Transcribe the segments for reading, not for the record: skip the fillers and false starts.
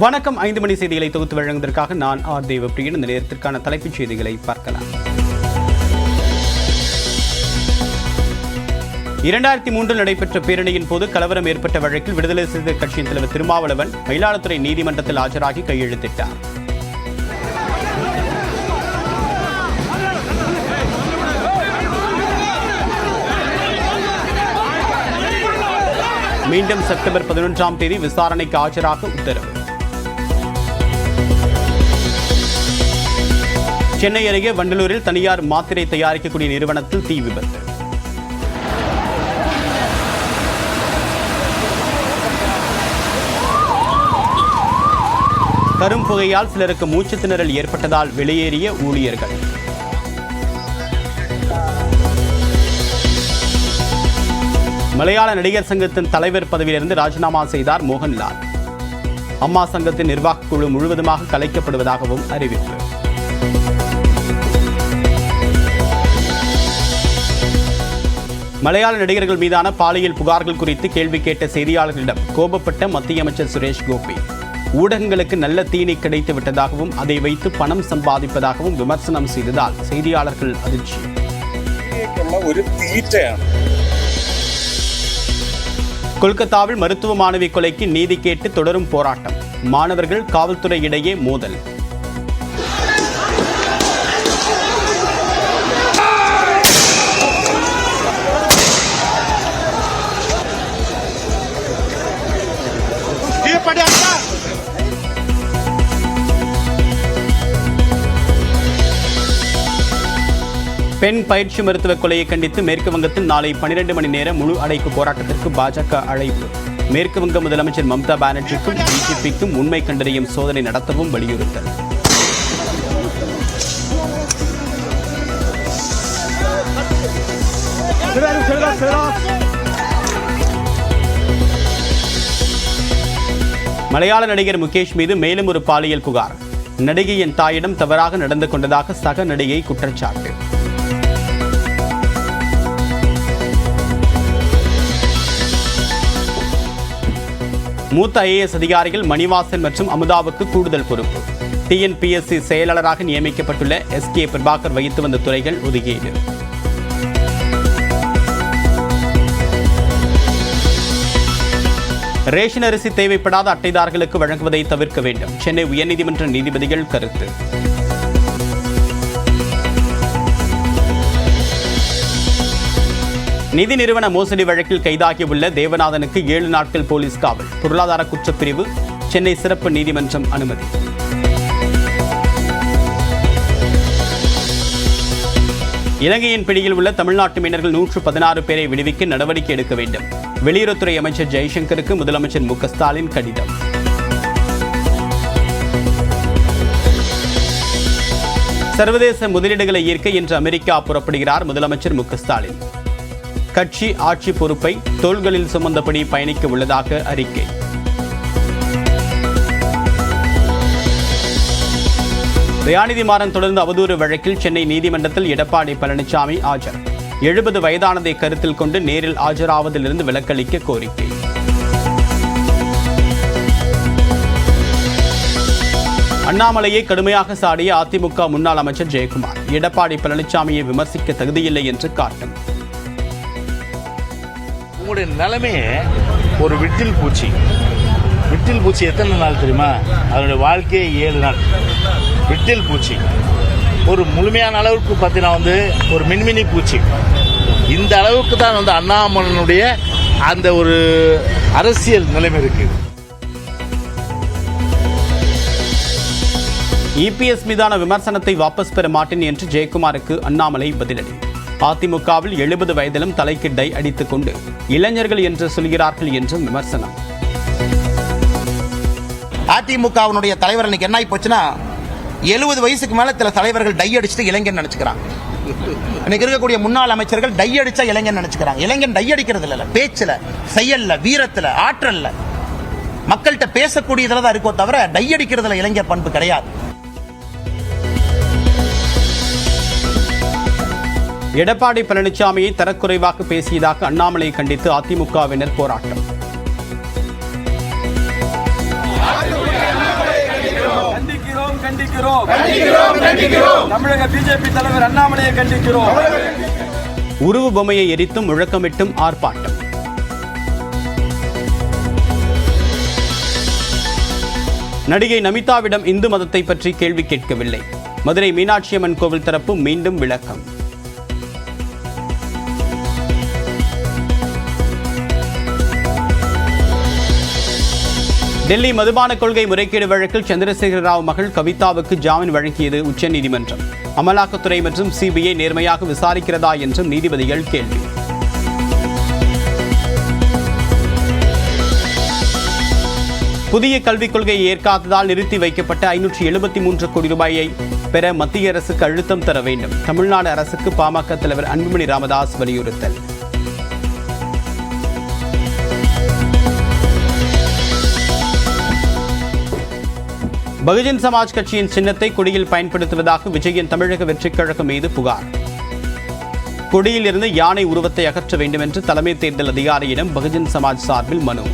வணக்கம். 5 மணி செய்திகளை தொகுத்து வழங்குவதற்காக நான் ஆர் தேவப்பிரியன். இந்த நேரத்திற்கான தலைப்புச் செய்திகளை பார்க்கலாம். 2003 நடைபெற்ற பேரணியின் போது கலவரம் ஏற்பட்ட வழக்கில் விடுதலை சிறுத்தைகள் கட்சியின் தலைவர் திருமாவளவன் மயிலாடுதுறை நீதிமன்றத்தில் ஆஜராகி கையெழுத்திட்டார். மீண்டும் செப்டம்பர் 11ஆம் தேதி விசாரணைக்கு ஆஜராக உத்தரவு. சென்னை அருகே வண்டலூரில் தனியார் மாத்திரை தயாரிக்கக்கூடிய நிறுவனத்தில் தீ விபத்து. கரும் புகையால் சிலருக்கு மூச்சு திணறல் ஏற்பட்டதால் வெளியேறிய ஊழியர்கள். மலையாள நடிகர் சங்கத்தின் தலைவர் பதவியிலிருந்து ராஜினாமா செய்தார் மோகன்லால். அம்மா சங்கத்தின் நிர்வாகக் குழு முழுவதுமாக கலைக்கப்படுவதாகவும் அறிவிப்பு. மலையாள நடிகர்கள் மீதான பாலியல் புகார்கள் குறித்து கேள்வி கேட்ட செய்தியாளர்களிடம் கோபப்பட்ட மத்திய அமைச்சர் சுரேஷ் கோபி ஊடகங்களுக்கு நல்ல தீனி கிடைத்து விட்டதாகவும் அதை வைத்து பணம் சம்பாதிப்பதாகவும் விமர்சனம் செய்ததால் செய்தியாளர்கள் அதிர்ச்சி. கொல்கத்தாவில் மருத்துவ மாணவி கொலைக்கு நீதி கேட்டு தொடரும் போராட்டம். மாணவர்கள் காவல்துறை இடையே மோதல். பெண் பயிற்சி மருத்துவ கொலையை கண்டித்து மேற்கு வங்கத்தில் நாளை 12 மணி நேர முழு அடைப்பு போராட்டத்திற்கு பாஜக அழைப்பு. மேற்கு வங்க முதலமைச்சர் மம்தா பானர்ஜிக்கும் பிஜேபிக்கும் உண்மை கண்டறியும் சோதனை நடத்தவும் வலியுறுத்தல். மலையாள நடிகர் முகேஷ் மீது மேலும் ஒரு பாலியல் புகார். நடிகையின் தாயிடம் தவறாக நடந்து கொண்டதாக சக நடிகை குற்றச்சாட்டு. மூத்த IAS அதிகாரிகள் மணிவாசன் மற்றும் அமுதாவுக்கு கூடுதல் பொறுப்பு. TNPSC செயலாளராக நியமிக்கப்பட்டுள்ள SK பிரபாகர் வகித்து வந்த துறைகள் ஒதுக்கீடு. ரேஷன் அரிசி தேவைப்படாத அட்டைதாரர்களுக்கு வழங்குவதை தவிர்க்க வேண்டும். சென்னை உயர்நீதிமன்ற நீதிபதிகள் கருத்து. நிதி நிறுவன மோசடி வழக்கில் கைதாகியுள்ள தேவநாதனுக்கு 7 நாட்கள் போலீஸ் காவல். பொருளாதார குற்றப்பிரிவு சென்னை சிறப்பு நீதிமன்றம் அனுமதி. இலங்கையின் பிடியில் உள்ள தமிழ்நாட்டு மீனவர்கள் 116 பேரை விடுவிக்க நடவடிக்கை எடுக்க வேண்டும். வெளியுறவுத்துறை அமைச்சர் ஜெய்சங்கருக்கு முதலமைச்சர் மு க ஸ்டாலின் கடிதம். சர்வதேச முதலீடுகளை ஈர்க்க இன்று அமெரிக்கா புறப்படுகிறார் முதலமைச்சர் மு க ஸ்டாலின். கட்சி ஆட்சி பொறுப்பை தோள்களில் சுமந்தபடி பயணிக்க உள்ளதாக அறிக்கை. தயாநிதி மாறன் தொடர்ந்து அவதூறு வழக்கில் சென்னை நீதிமன்றத்தில் எடப்பாடி பழனிசாமி ஆஜர். 70 வயதானதை கருத்தில் கொண்டு நேரில் ஆஜராவதிலிருந்து விலக்களிக்க கோரிக்கை. அண்ணாமலையை கடுமையாக சாடிய அதிமுக முன்னாள் அமைச்சர் ஜெயக்குமார் எடப்பாடி பழனிசாமியை விமர்சிக்க தகுதியில்லை என்று காட்டும். உங்களுடைய நிலைமையே ஒரு விட்டில் பூச்சி. விட்டில் பூச்சி எத்தனை நாள் தெரியுமா? அதனுடைய வாழ்க்கையே 7 நாள். விட்டில் பூச்சி ஒரு முழுமையான அளவுக்கு பார்த்தீங்கன்னா ஒரு மின்மினி பூச்சி. இந்த அளவுக்கு தான் அண்ணாமலையினுடைய அந்த ஒரு அரசியல் நிலைமை இருக்கு. EPS மீதான விமர்சனத்தை வாபஸ் பெற மாட்டேன் என்று ஜெயக்குமாருக்கு அண்ணாமலை பதிலடி. அதிமுகவில் 70 வயதிலும் தலைக்கு டை அடித்துக் கொண்டு இளைஞர்கள் என்று சொல்கிறார்கள் என்றும் விமர்சனம். அதிமுகவினுடைய தலைவர் இன்னைக்கு என்ன ஆகி போச்சுன்னா 70 வயசுக்கு மேல சில தலைவர்கள் டை அடிச்சுட்டு இளைஞன் நினைச்சுக்கிறாங்க. இன்னைக்கு இருக்கக்கூடிய முன்னாள் அமைச்சர்கள் டை அடிச்சா இளைஞன் நினைச்சுக்கிறாங்க. இளைஞன் டை அடிக்கிறது இல்ல, பேச்சுல, செயல்ல, வீரத்துல, ஆற்றல்ல, மக்கள்கிட்ட பேசக்கூடியதுல தான் இருக்கோ தவிர டை அடிக்கிறதுல இளைஞர் பண்பு கிடையாது. எடப்பாடி பழனிசாமியை தரக்குறைவாக பேசியதாக அண்ணாமலையை கண்டித்து அதிமுகவினர் போராட்டம். கண்டிக்கிறோம். தமிழக பிஜேபி தலைவர் அண்ணாமலையை கண்டிக்கிறோம். உருவ பொம்மையை எரித்தும் முழக்கமிட்டும் ஆர்ப்பாட்டம். நடிகை நமிதாவிடம் இந்து மதத்தை பற்றி கேள்வி கேட்கவில்லை. மதுரை மீனாட்சி அம்மன் கோவில் தரப்பு மீண்டும் விளக்கம். டெல்லி மதுபான கொள்கை முறைகேடு வழக்கில் சந்திரசேகர ராவ் மகள் கவிதாவுக்கு ஜாமீன் வழங்கியது உச்சநீதிமன்றம். அமலாக்கத்துறை மற்றும் சிபிஐ நேர்மையாக விசாரிக்கிறதா என்றும் நீதிபதிகள் கேள்வி. புதிய கல்விக் கொள்கையை ஏற்காததால் நிறுத்தி வைக்கப்பட்ட 573 கோடி ரூபாயை பெற மத்திய அரசுக்கு அழுத்தம் தர வேண்டும். தமிழ்நாடு அரசுக்கு பாமக தலைவர் அன்புமணி ராமதாஸ் வலியுறுத்தல். பகுஜன் சமாஜ் கட்சியின் சின்னத்தை கொடியில் பயன்படுத்துவதாக விஜயன் தமிழக வெற்றிக் கழகம் மீது புகார். கொடியில் இருந்து யானை உருவத்தை அகற்ற வேண்டும் என்று தலைமை தேர்தல் அதிகாரியிடம் பகுஜன் சமாஜ் சார்பில் மனு.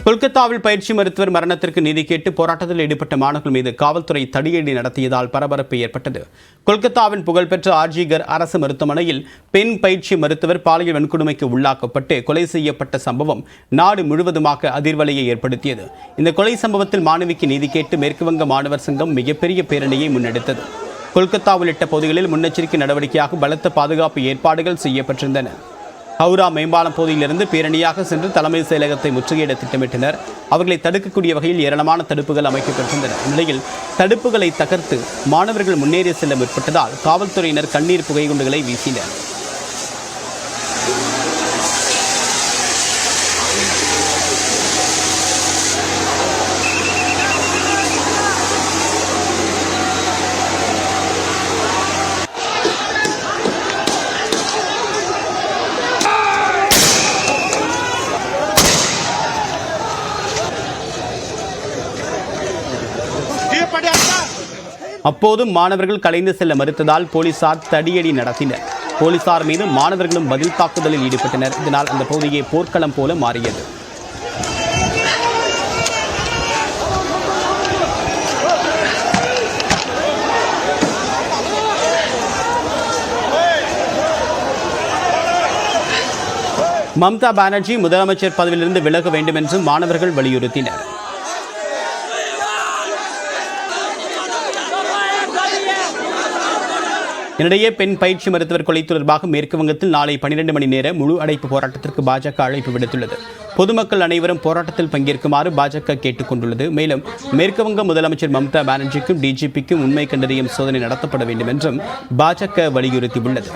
கொல்கத்தாவில் பயிற்சி மருத்துவர் மரணத்திற்கு நீதி கேட்டு போராட்டத்தில் ஈடுபட்ட மாணவர்கள் மீது காவல்துறை தடியடி நடத்தியதால் பரபரப்பு ஏற்பட்டது. கொல்கத்தாவின் புகழ்பெற்ற ஆர்ஜிகர் அரசு மருத்துவமனையில் பெண் பயிற்சி மருத்துவர் பாலியல் வன்கொடுமைக்கு உள்ளாக்கப்பட்டு கொலை செய்யப்பட்ட சம்பவம் நாடு முழுவதுமாக அதிர்வலையை ஏற்படுத்தியது. இந்த கொலை சம்பவத்தில் மாணவிக்கு நீதி கேட்டு மேற்குவங்க மாணவர் சங்கம் மிகப்பெரிய பேரணியை முன்னெடுத்தது. கொல்கத்தா உள்ளிட்ட பகுதிகளில் முன்னெச்சரிக்கை நடவடிக்கையாக பலத்த பாதுகாப்பு ஏற்பாடுகள் செய்யப்பட்டிருந்தன. ஹவுரா மேம்பாலம் பகுதியிலிருந்து பேரணியாக சென்று தலைமை செயலகத்தை முற்றுகையிட திட்டமிட்டனர். அவர்களை தடுக்கக்கூடிய வகையில் ஏராளமான தடுப்புகள் அமைக்கப்பட்டிருந்தன. இந்நிலையில் தடுப்புகளை தகர்த்து மாணவர்கள் முன்னேறி செல்ல முற்பட்டதால் காவல்துறையினர் கண்ணீர் புகைகுண்டுகளை வீசினர். அப்போதும் மாணவர்கள் கலைந்து செல்ல மறுத்ததால் போலீசார் தடியடி நடத்தினர். போலீசார் மீது மாணவர்களும் பதில் தாக்குதலில் ஈடுபட்டனர். இதனால் அந்த பகுதியை போர்க்களம் போல மாறியது. மம்தா பானர்ஜி முதலமைச்சர் பதவியிலிருந்து விலக வேண்டும் என்றும் மாணவர்கள் வலியுறுத்தினர். இதனிடையே பெண் பயிற்சி மருத்துவர் கொலை தொடர்பாக மேற்கு வங்கத்தில் நாளை 12 மணி நேர முழு அடைப்பு போராட்டத்திற்கு பாஜக அழைப்பு விடுத்துள்ளது. பொதுமக்கள் அனைவரும் போராட்டத்தில் பங்கேற்குமாறு பாஜக கேட்டுக் கொண்டுள்ளது. மேலும் மேற்கு வங்க முதலமைச்சர் மம்தா பானர்ஜிக்கும் டிஜிபிக்கும் உண்மை கண்டறியும் சோதனை நடத்தப்பட வேண்டும் என்றும் பாஜக வலியுறுத்தியுள்ளது.